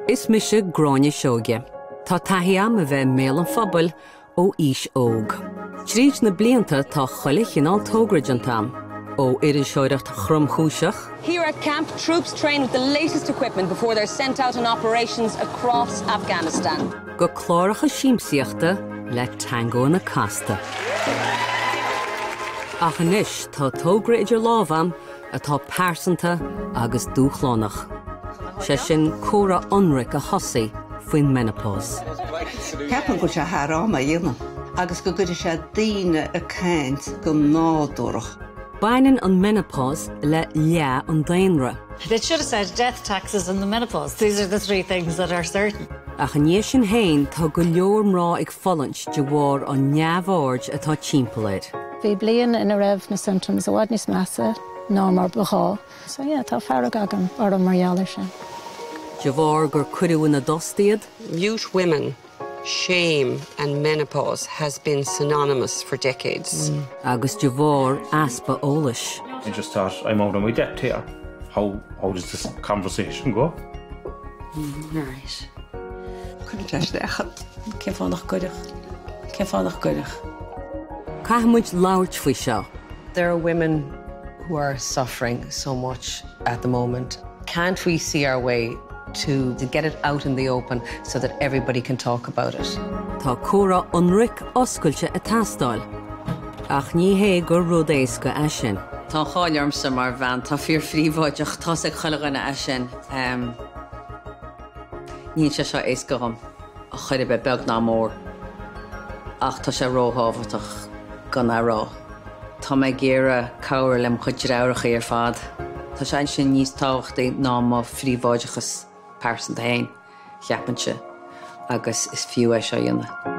Is Déanfaidh Gráinne Seoige. Tá taithí am a bheith méal an phobal ó ís óg. Tríd na blianta tá choilith inál tógraid an tam. Ó Éirinn seoireacht chrum chúiseach. Here at camp, troops train with the latest equipment before they're sent out on operations across Afghanistan. Go chlárach a síimsíochta le tango na casta. Ach anis tá tógra idir lábham atá persanta agus dúchlánach. Sé sin córa onric a hosaí faoin menopause. Ceapan go se thráma dhéanam, agus go gcuidir sé daoine a céint go nádúrach. Baineann an menopause le lea an daonra. They should have said death taxes and the menopause. These are the three things that are certain. Ach aníos sin héin tá go leor mrá ag folant de bhór an neamhord atá timpplaid. Bhí bliain ina raibh na symptoms a bhaid níos measa ná mar bachá. So yeah, tá fearg agam ar an margheallar sin. De bhór gur cuireadh na dostiad. Mute women, shame and menopause has been synonymous for decades. Agus de bhór aspa ólais. I just thought, I'm out on my depth here. How does this conversation go? Right. Couldn't touch that. Ceafánach goidech. Caithmuid labhairt faoi seo. There are women who are suffering so much at the moment. Can't we see our way to get it out in the open so that everybody can talk about it? Tá córa onric oscailte a tastáil. Ach ní hé gur rud éasca é sin. Tá cháilearmsa mar bhean, tá fíor phríomháideach tosaigh chuileanna é sin. Níl sé seo éascaham a chuir be beag ná mór. Ach tá sé róthábhairteach gan rá. Tá mé géire cabhair lim chuid ráiricha ar fad. Tá sé sin níos tábhachtaí ná má phríomháidechas persanta hain, cheapanse, agus is fiú é seo dhéanamh.